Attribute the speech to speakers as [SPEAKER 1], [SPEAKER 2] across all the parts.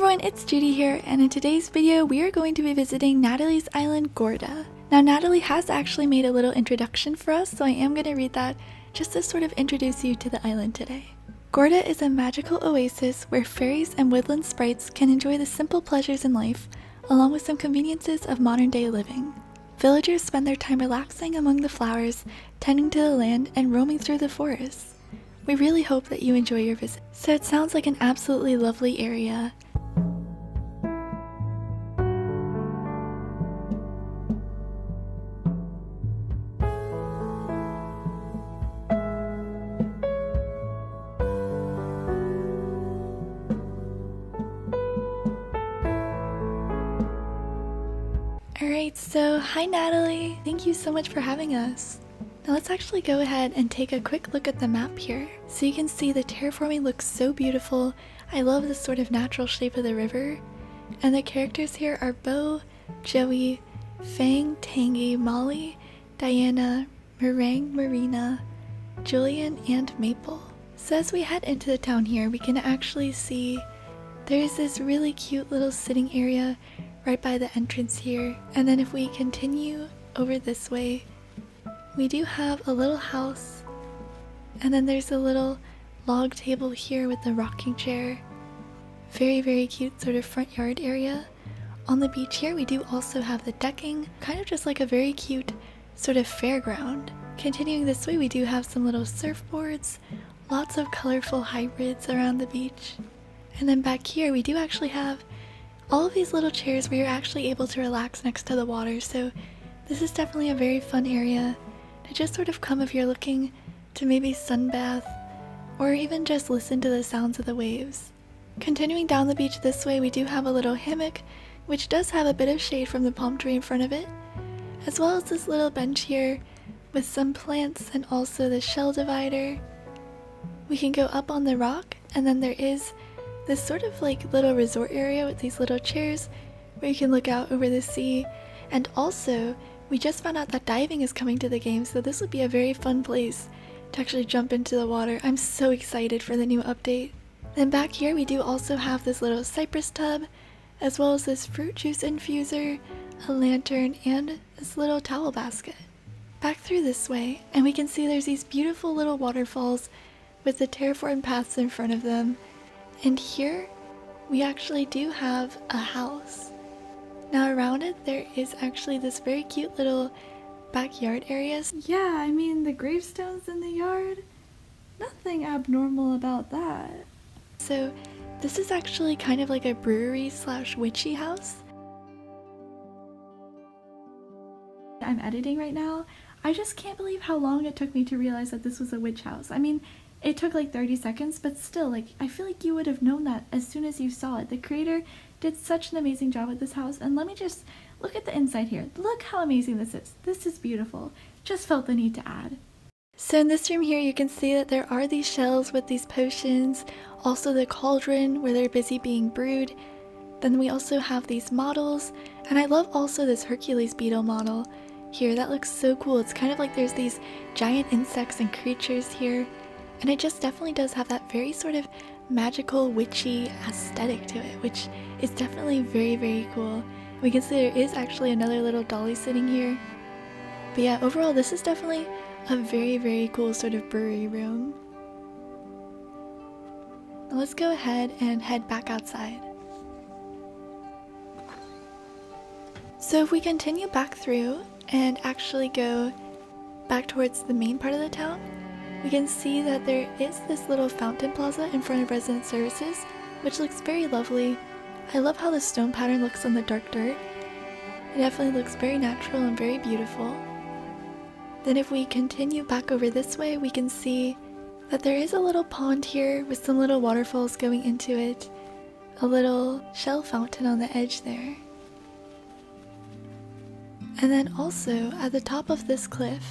[SPEAKER 1] everyone, it's Judi here, and in today's video we are going to be visiting Natalie's island, Gourda. Now Natalie has actually made a little introduction for us, so I am going to read that just to sort of introduce you to the island today. Gourda is a magical oasis where fairies and woodland sprites can enjoy the simple pleasures in life, along with some conveniences of modern day living. Villagers spend their time relaxing among the flowers, tending to the land, and roaming through the forests. We really hope that you enjoy your visit. So it sounds like an absolutely lovely area. Alright, so hi Natalie! Thank you so much for having us. Now let's actually go ahead and take a quick look at the map here. So you can see the terraforming looks so beautiful. I love this sort of natural shape of the river. And the characters here are Bo, Joey, Fang, Tangy, Molly, Diana, Meringue, Marina, Julian, and Maple. So as we head into the town here, we can actually see there's this really cute little sitting area right by the entrance here. And then if we continue over this way, we do have a little house, and then there's a little log table here with the rocking chair. Very cute sort of front yard area. On the beach here we do also have the decking, kind of just like a very cute sort of fairground. Continuing this way we do have some little surfboards, lots of colorful hybrids around the beach. And then back here we do actually have all of these little chairs where you're actually able to relax next to the water, so this is definitely a very fun area to just sort of come if you're looking to maybe sunbath or even just listen to the sounds of the waves. Continuing down the beach this way, we do have a little hammock which does have a bit of shade from the palm tree in front of it, as well as this little bench here with some plants and also the shell divider. We can go up on the rock, and then there is this sort of like little resort area with these little chairs where you can look out over the sea. And also we just found out that diving is coming to the game, so this would be a very fun place to actually jump into the water. I'm so excited for the new update. Then back here we do also have this little cypress tub, as well as this fruit juice infuser, a lantern, and this little towel basket. Back through this way, and we can see there's these beautiful little waterfalls with the terraformed paths in front of them. And here we actually do have a house. Now around it there is actually this very cute little backyard areas. Yeah, I mean the gravestones in the yard, nothing abnormal about that. So this is actually kind of like a brewery / witchy house. I'm editing right now. I just can't believe how long it took me to realize that this was a witch house. I mean, it took like 30 seconds, but still, like, I feel like you would have known that as soon as you saw it. The creator did such an amazing job with this house, and let me just look at the inside here. Look how amazing this is. This is beautiful. Just felt the need to add. So in this room here, you can see that there are these shelves with these potions, also the cauldron where they're busy being brewed. Then we also have these models, and I love also this Hercules beetle model here. That looks so cool. It's kind of like there's these giant insects and creatures here. And it just definitely does have that very sort of magical, witchy aesthetic to it, which is definitely very cool. We can see there is actually another little dolly sitting here. But yeah, overall this is definitely a very cool sort of brewery room. Now let's go ahead and head back outside. So if we continue back through and actually go back towards the main part of the town, we can see that there is this little fountain plaza in front of resident services, which looks very lovely. I love how the stone pattern looks on the dark dirt. It definitely looks very natural and very beautiful. Then if we continue back over this way, we can see that there is a little pond here with some little waterfalls going into it, a little shell fountain on the edge there. And then also at the top of this cliff,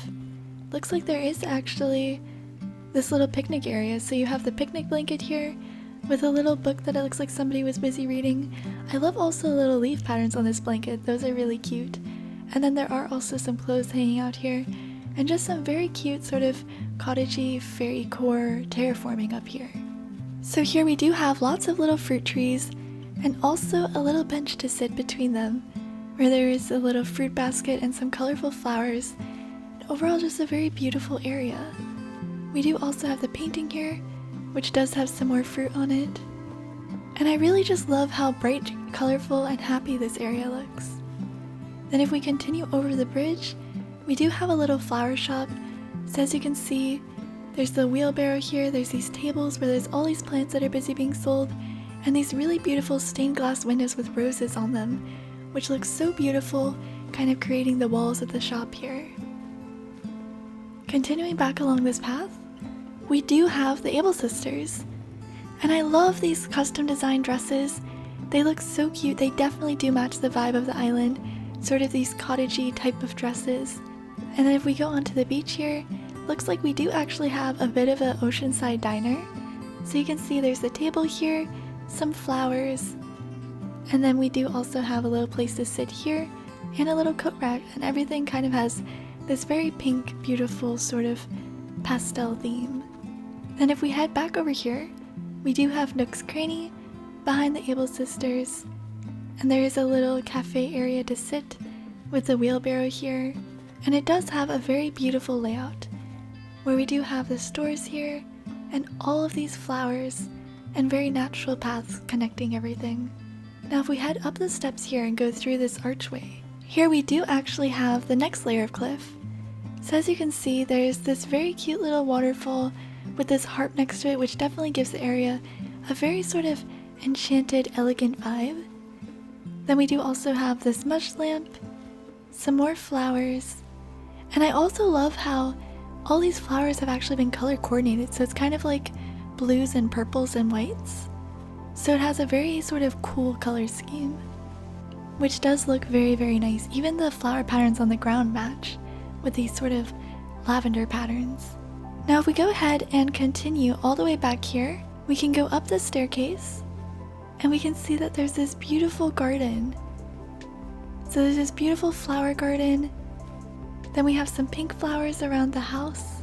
[SPEAKER 1] looks like there is actually this little picnic area. So you have the picnic blanket here with a little book that it looks like somebody was busy reading. I love also the little leaf patterns on this blanket. Those are really cute. And then there are also some clothes hanging out here, and just some very cute sort of cottagey fairy core terraforming up here. So here we do have lots of little fruit trees, and also a little bench to sit between them, where there is a little fruit basket and some colorful flowers. Overall, just a very beautiful area. We do also have the painting here, which does have some more fruit on it. And I really just love how bright, colorful, and happy this area looks. Then if we continue over the bridge, we do have a little flower shop. So as you can see, there's the wheelbarrow here, there's these tables where there's all these plants that are busy being sold, and these really beautiful stained glass windows with roses on them, which looks so beautiful, kind of creating the walls of the shop here. Continuing back along this path, we do have the Able sisters. And I love these custom designed dresses. They look so cute. They definitely do match the vibe of the island, sort of these cottagey type of dresses. And then if we go onto the beach here, looks like we do actually have a bit of an oceanside diner. So you can see there's a table here, some flowers, and then we do also have a little place to sit here and a little coat rack, and everything kind of has this very pink, beautiful sort of pastel theme. Then if we head back over here, we do have Nook's Cranny behind the Able sisters, and there is a little cafe area to sit with the wheelbarrow here, and it does have a very beautiful layout where we do have the stores here and all of these flowers and very natural paths connecting everything. Now if we head up the steps here and go through this archway, here we do actually have the next layer of cliff. So as you can see, there's this very cute little waterfall with this harp next to it, which definitely gives the area a very sort of enchanted, elegant vibe. Then we do also have this mush lamp, some more flowers, and I also love how all these flowers have actually been color coordinated, so it's kind of like blues and purples and whites. So it has a very sort of cool color scheme, which does look very, very nice. Even the flower patterns on the ground match with these sort of lavender patterns. Now if we go ahead and continue all the way back here, we can go up the staircase and we can see that there's this beautiful garden. So there's this beautiful flower garden. Then we have some pink flowers around the house,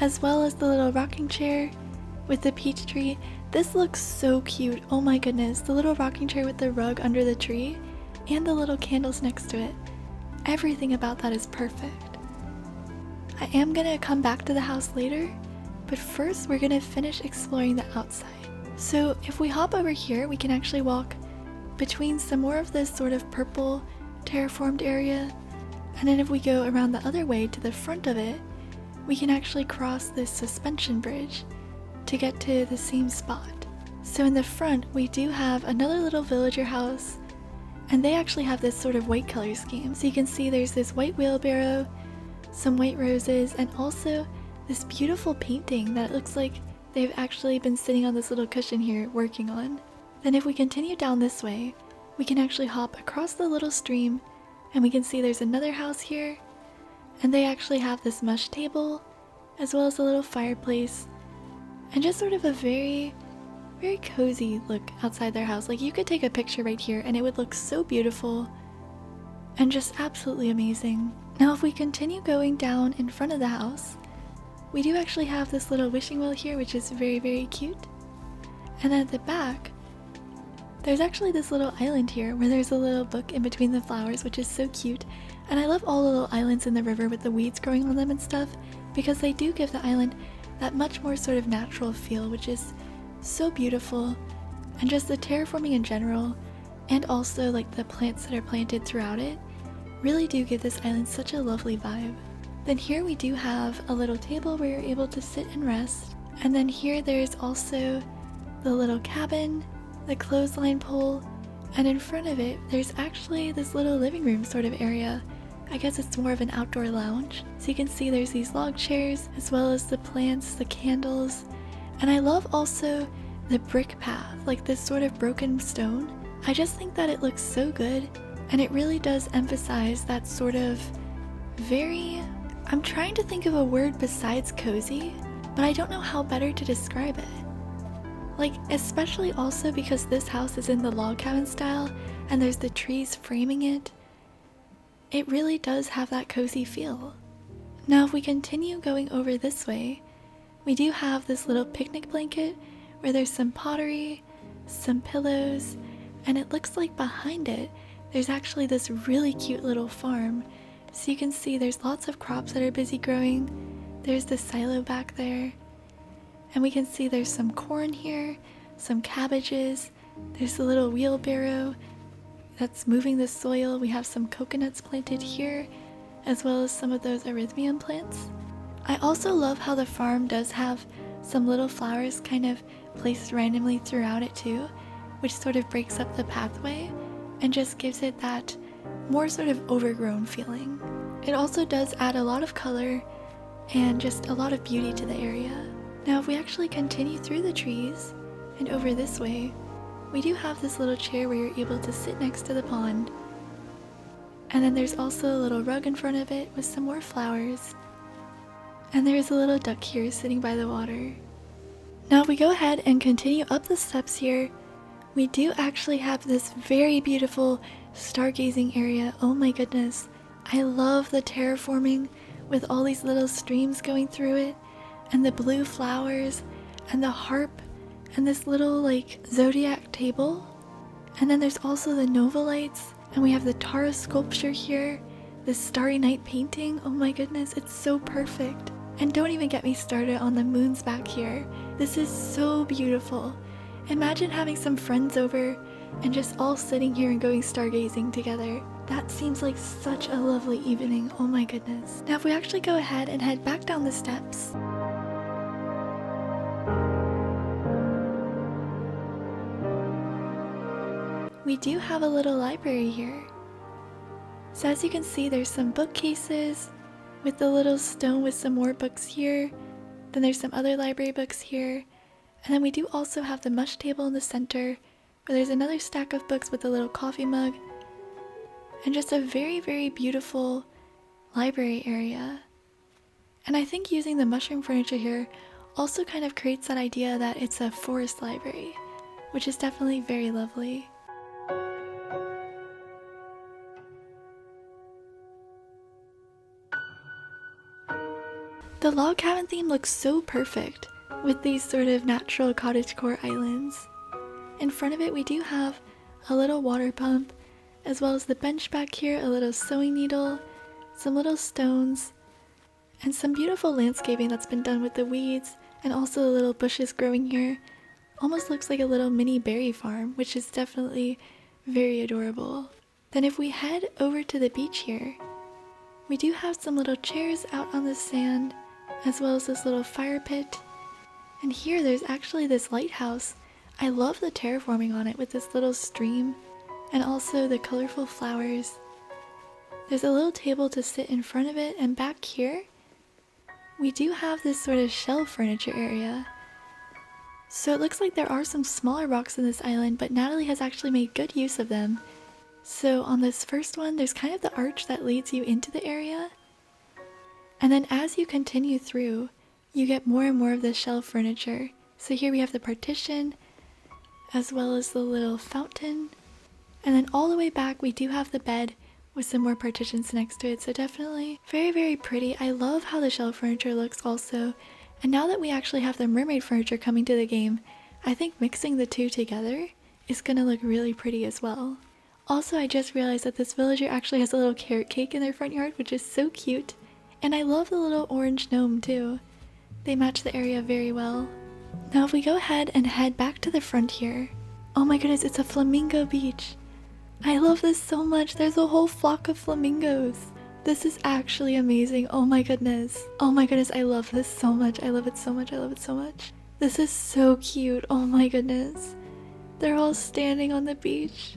[SPEAKER 1] as well as the little rocking chair with the peach tree. This looks so cute. Oh my goodness, the little rocking chair with the rug under the tree and the little candles next to it. Everything about that is perfect. I am gonna come back to the house later, but first we're gonna finish exploring the outside. So if we hop over here, we can actually walk between some more of this sort of purple terraformed area, and then if we go around the other way to the front of it, we can actually cross this suspension bridge to get to the same spot. So in the front, we do have another little villager house, and they actually have this sort of white color scheme. So you can see there's this white wheelbarrow, some white roses, and also this beautiful painting that it looks like they've actually been sitting on this little cushion here working on. Then if we continue down this way, we can actually hop across the little stream, and we can see there's another house here, and they actually have this mush table, as well as a little fireplace, and just sort of a very, very cozy look outside their house. Like you could take a picture right here and it would look so beautiful and just absolutely amazing. Now if we continue going down in front of the house, we do actually have this little wishing well here, which is very, very cute. And then at the back, there's actually this little island here where there's a little book in between the flowers, which is so cute. And I love all the little islands in the river with the weeds growing on them and stuff, because they do give the island that much more sort of natural feel, which is so beautiful. And just the terraforming in general, and also like the plants that are planted throughout it, really do give this island such a lovely vibe. Then here we do have a little table where you're able to sit and rest. And then here there's also the little cabin, the clothesline pole, and in front of it there's actually this little living room sort of area. I guess it's more of an outdoor lounge. So you can see there's these log chairs, as well as the plants, the candles, and I love also the brick path, like this sort of broken stone. I just think that it looks so good, and it really does emphasize that sort of very... I'm trying to think of a word besides cozy, but I don't know how better to describe it. Like, especially also because this house is in the log cabin style, and there's the trees framing it. It really does have that cozy feel. Now if we continue going over this way, we do have this little picnic blanket where there's some pottery, some pillows, and it looks like behind it there's actually this really cute little farm. So you can see there's lots of crops that are busy growing. There's the silo back there, and we can see there's some corn here, some cabbages, there's a little wheelbarrow that's moving the soil. We have some coconuts planted here, as well as some of those erythmium plants. I also love how the farm does have some little flowers kind of placed randomly throughout it too, which sort of breaks up the pathway and just gives it that more sort of overgrown feeling. It also does add a lot of color and just a lot of beauty to the area. Now if we actually continue through the trees and over this way, we do have this little chair where you're able to sit next to the pond. And then there's also a little rug in front of it with some more flowers. And there's a little duck here sitting by the water. Now if we go ahead and continue up the steps here, we do actually have this very beautiful stargazing area. Oh my goodness. I love the terraforming with all these little streams going through it, and the blue flowers, and the harp, and this little like zodiac table. And then there's also the nova lights, and we have the Tara sculpture here, this starry night painting. Oh my goodness, it's so perfect. And don't even get me started on the moons back here. This is so beautiful. Imagine having some friends over and just all sitting here and going stargazing together. That seems like such a lovely evening. Oh my goodness. Now if we actually go ahead and head back down the steps, we do have a little library here. So as you can see, there's some bookcases with the little stone with some more books here. Then there's some other library books here. And then we do also have the mush table in the center, where there's another stack of books with a little coffee mug. And just a very, very beautiful library area. And I think using the mushroom furniture here also kind of creates that idea that it's a forest library, which is definitely very lovely. The log cabin theme looks so perfect with these sort of natural cottagecore islands. In front of it we do have a little water pump, as well as the bench back here, a little sewing needle, some little stones, and some beautiful landscaping that's been done with the weeds, and also the little bushes growing here. Almost looks like a little mini berry farm, which is definitely very adorable. Then if we head over to the beach here, we do have some little chairs out on the sand, as well as this little fire pit. And here there's actually this lighthouse. I love the terraforming on it with this little stream and also the colorful flowers. There's a little table to sit in front of it, and back here we do have this sort of shelf furniture area. So it looks like there are some smaller rocks in this island, but Natalie has actually made good use of them. So on this first one, there's kind of the arch that leads you into the area. And then as you continue through, you get more and more of the shelf furniture. So here we have the partition, as well as the little fountain. And then all the way back, we do have the bed with some more partitions next to it. So definitely very, very pretty. I love how the shelf furniture looks also. And now that we actually have the mermaid furniture coming to the game, I think mixing the two together is gonna look really pretty as well. Also, I just realized that this villager actually has a little carrot cake in their front yard, which is so cute. And I love the little orange gnome too. They match the area very well. Now if we go ahead and head back to the front here, oh my goodness, it's a Flamingo Beach. I love this so much. There's a whole flock of flamingos. This is actually amazing. Oh my goodness. Oh my goodness, I love this so much. I love it so much. I love it so much. This is so cute. Oh my goodness. They're all standing on the beach.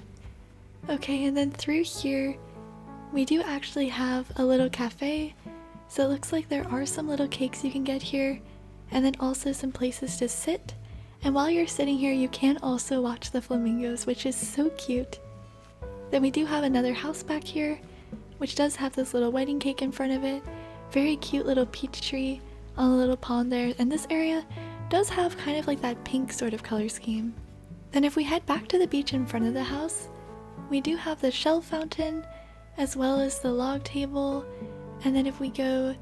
[SPEAKER 1] Okay, and then through here, we do actually have a little cafe. So it looks like there are some little cakes you can get here, and then also some places to sit. And while you're sitting here, you can also watch the flamingos, which is so cute. Then we do have another house back here, which does have this little wedding cake in front of it. Very cute little peach tree on a little pond there. And this area does have kind of like that pink sort of color scheme. Then if we head back to the beach in front of the house, we do have the shell fountain, as well as the log table. And then if we go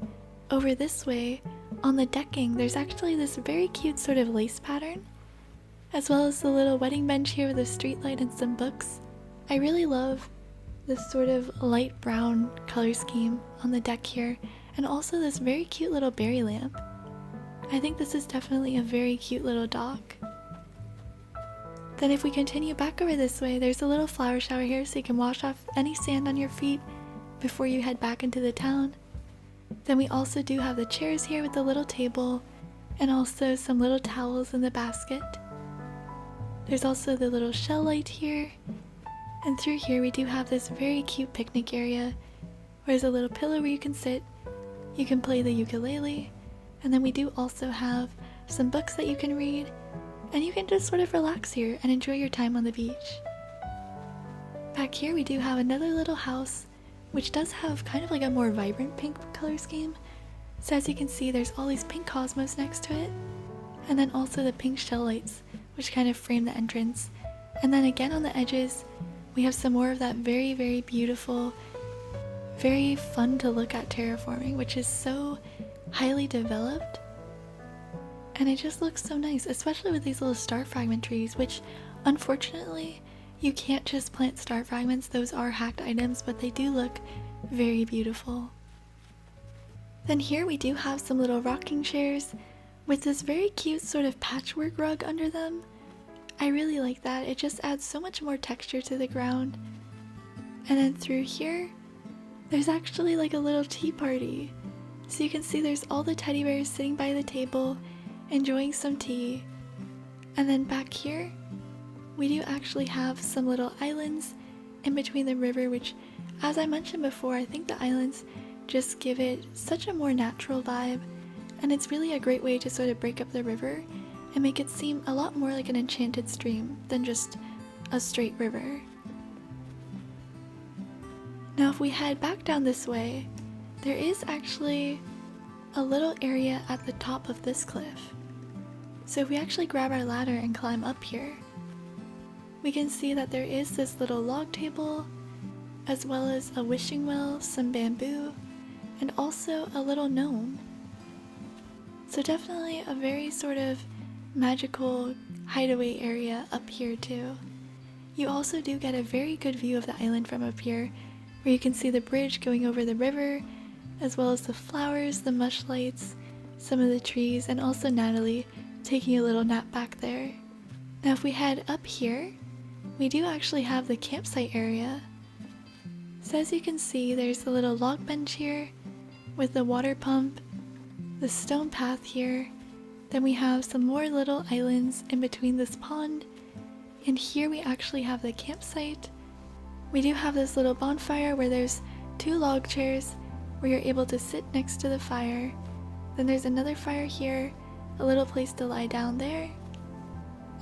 [SPEAKER 1] over this way, on the decking, there's actually this very cute sort of lace pattern. as well as the little wedding bench here with a street light and some books. I really love this sort of light brown color scheme on the deck here, and also this very cute little berry lamp. I think this is definitely a very cute little dock. Then if we continue back over this way, there's a little flower shower here so you can wash off any sand on your feet before you head back into the town. Then we also do have the chairs here with the little table and also some little towels in the basket. There's also the little shell light here, and through here we do have this very cute picnic area where there's a little pillow where you can sit, you can play the ukulele, and then we do also have some books that you can read, and you can just sort of relax here and enjoy your time on the beach. Back here we do have another little house which does have kind of like a more vibrant pink color scheme. So as you can see, there's all these pink cosmos next to it, and then also the pink shell lights which kind of frame the entrance. And then again on the edges we have some more of that very, very beautiful, very fun to look at terraforming, which is so highly developed, and it just looks so nice, especially with these little star fragment trees, which unfortunately you can't just plant star fragments. Those are hacked items, but they do look very beautiful. Then here we do have some little rocking chairs with this very cute sort of patchwork rug under them. I really like that. It just adds so much more texture to the ground. And then through here there's actually like a little tea party. So you can see there's all the teddy bears sitting by the table enjoying some tea. And then back here we do actually have some little islands in between the river, which, as I mentioned before, I think the islands just give it such a more natural vibe, and it's really a great way to sort of break up the river and make it seem a lot more like an enchanted stream than just a straight river. Now if we head back down this way, there is actually a little area at the top of this cliff. So if we actually grab our ladder and climb up here, we can see that there is this little log table, as well as a wishing well, some bamboo, and also a little gnome. So definitely a very sort of magical hideaway area up here too. You also do get a very good view of the island from up here, where you can see the bridge going over the river, as well as the flowers, the mush lights, some of the trees, and also Natalie taking a little nap back there. Now if we head up here, we do actually have the campsite area. So as you can see, there's the little log bench here with the water pump, the stone path here, then we have some more little islands in between this pond, and here we actually have the campsite. We do have this little bonfire where there's 2 log chairs where you're able to sit next to the fire. Then there's another fire here, a little place to lie down there,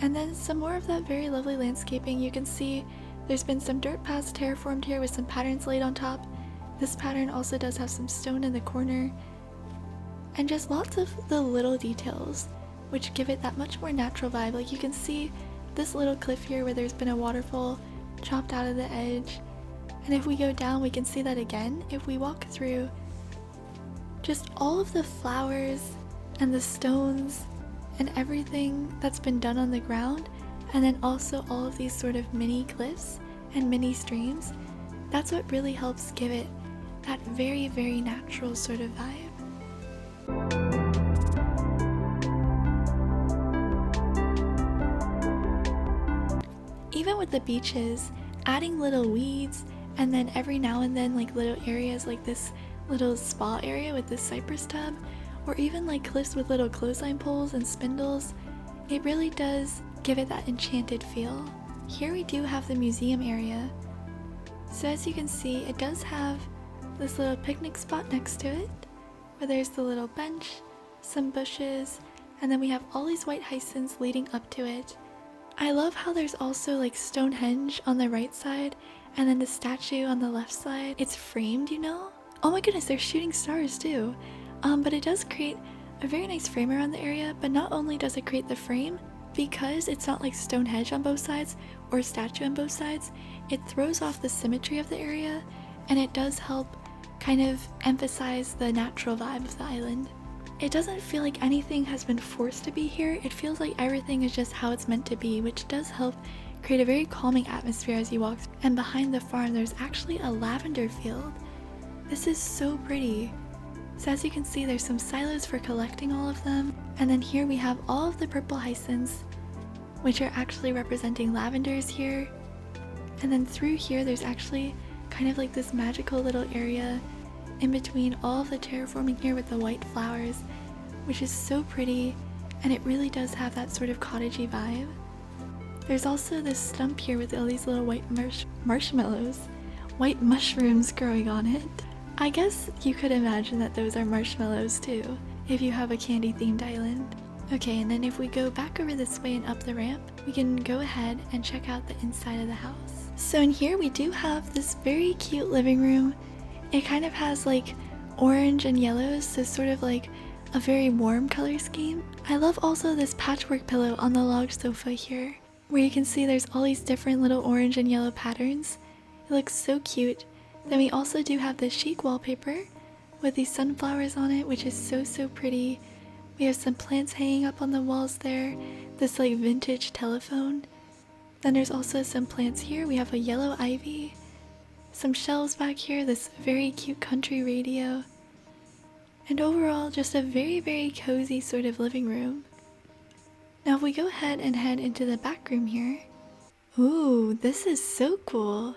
[SPEAKER 1] and then some more of that very lovely landscaping. You can see there's been some dirt paths terraformed here with some patterns laid on top. This pattern also does have some stone in the corner, and just lots of the little details which give it that much more natural vibe. Like you can see this little cliff here where there's been a waterfall chopped out of the edge, and if we go down we can see that again if we walk through. Just all of the flowers and the stones and everything that's been done on the ground, and then also all of these sort of mini cliffs and mini streams, that's what really helps give it that very, very natural sort of vibe. Even with the beaches, adding little weeds and then every now and then like little areas like this little spa area with this cypress tub, or even like cliffs with little clothesline poles and spindles, it really does give it that enchanted feel. Here we do have the museum area. So as you can see, it does have this little picnic spot next to it, where there's the little bench, some bushes, and then we have all these white hyacinths leading up to it. I love how there's also like Stonehenge on the right side, and then the statue on the left side. It's framed, you know? Oh my goodness, they're shooting stars too. But it does create a very nice frame around the area, but not only does it create the frame, because it's not like Stonehenge on both sides or statue on both sides, it throws off the symmetry of the area, and it does help kind of emphasize the natural vibe of the island. It doesn't feel like anything has been forced to be here. It feels like everything is just how it's meant to be, which does help create a very calming atmosphere as you walk. And behind the farm, there's actually a lavender field. This is so pretty. So as you can see, there's some silos for collecting all of them. And then here we have all of the purple hyacinths, which are actually representing lavenders here. And then through here, there's actually kind of like this magical little area in between all of the terraforming here with the white flowers, which is so pretty, and it really does have that sort of cottagey vibe. There's also this stump here with all these little white marshmallows, white mushrooms growing on it. I guess you could imagine that those are marshmallows too, if you have a candy themed island. Okay, and then if we go back over this way and up the ramp, we can go ahead and check out the inside of the house. So in here we do have this very cute living room. It kind of has like orange and yellows, so sort of like a very warm color scheme. I love also this patchwork pillow on the log sofa here, where you can see there's all these different little orange and yellow patterns. It looks so cute. Then we also do have this chic wallpaper with these sunflowers on it, which is so pretty. We have some plants hanging up on the walls there, this like vintage telephone. Then there's also some plants here. We have a yellow ivy, some shelves back here, this very cute country radio, and overall just a very cozy sort of living room. Now if we go ahead and head into the back room here, ooh, this is so cool.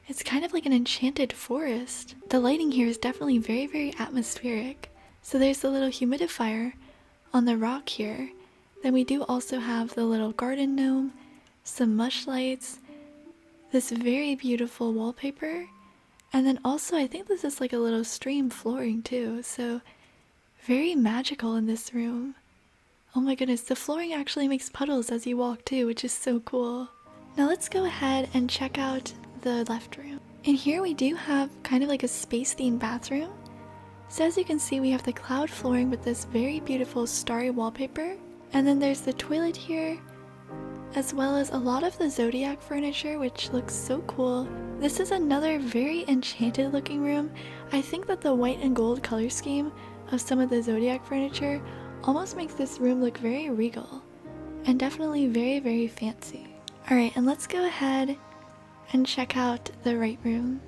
[SPEAKER 1] It's kind of like an enchanted forest. The lighting here is definitely very atmospheric. So there's the little humidifier on the rock here. Then we do also have the little garden gnome, some mush lights, this very beautiful wallpaper, and then also I think this is like a little stream flooring too, so very magical in this room. Oh my goodness, the flooring actually makes puddles as you walk too, which is so cool. Now let's go ahead and check out the left room. In here we do have kind of like a space themed bathroom. So as you can see, we have the cloud flooring with this very beautiful starry wallpaper, and then there's the toilet here, as well as a lot of the zodiac furniture, which looks so cool. This is another very enchanted looking room. I think that the white and gold color scheme of some of the zodiac furniture almost makes this room look very regal and definitely very fancy. Alright, and let's go ahead and check out the right room.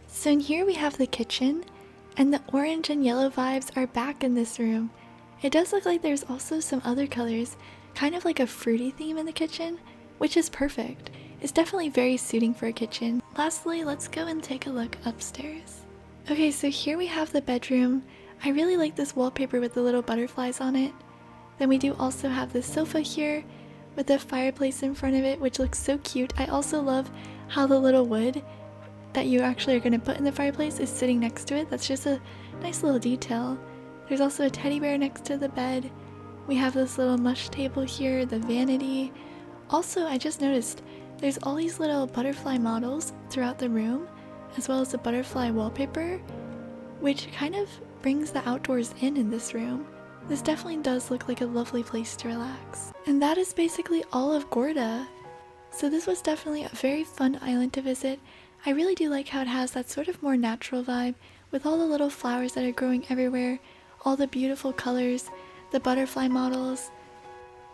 [SPEAKER 1] So in here we have the kitchen, and the orange and yellow vibes are back in this room. It does look like there's also some other colors, kind of like a fruity theme in the kitchen, which is perfect. It's definitely very suiting for a kitchen. Lastly, let's go and take a look upstairs. Okay, so here we have the bedroom. I really like this wallpaper with the little butterflies on it. Then we do also have this sofa here with the fireplace in front of it, which looks so cute. I also love how the little wood that you actually are going to put in the fireplace is sitting next to it. That's just a nice little detail. There's also a teddy bear next to the bed. We have this little mush table here, the vanity. Also, I just noticed there's all these little butterfly models throughout the room, as well as the butterfly wallpaper, which kind of brings the outdoors in this room. This definitely does look like a lovely place to relax. And that is basically all of Gourda. So this was definitely a very fun island to visit. I really do like how it has that sort of more natural vibe with all the little flowers that are growing everywhere, all the beautiful colors, the butterfly models.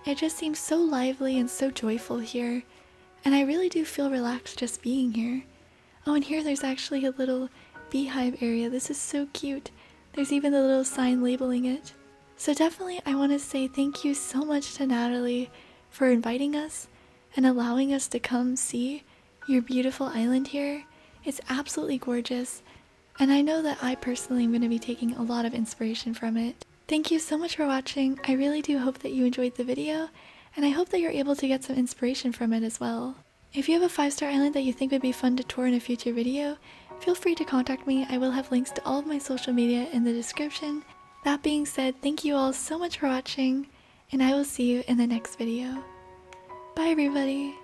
[SPEAKER 1] It just seems so lively and so joyful here, and I really do feel relaxed just being here. Oh, and here there's actually a little beehive area. This is so cute. There's even the little sign labeling it. So definitely I want to say thank you so much to Natalie for inviting us and allowing us to come see your beautiful island here. It's absolutely gorgeous, and I know that I personally am going to be taking a lot of inspiration from it. Thank you so much for watching. I really do hope that you enjoyed the video, and I hope that you're able to get some inspiration from it as well. If you have a 5-star island that you think would be fun to tour in a future video, feel free to contact me. I will have links to all of my social media in the description. That being said, thank you all so much for watching, and I will see you in the next video. Bye everybody!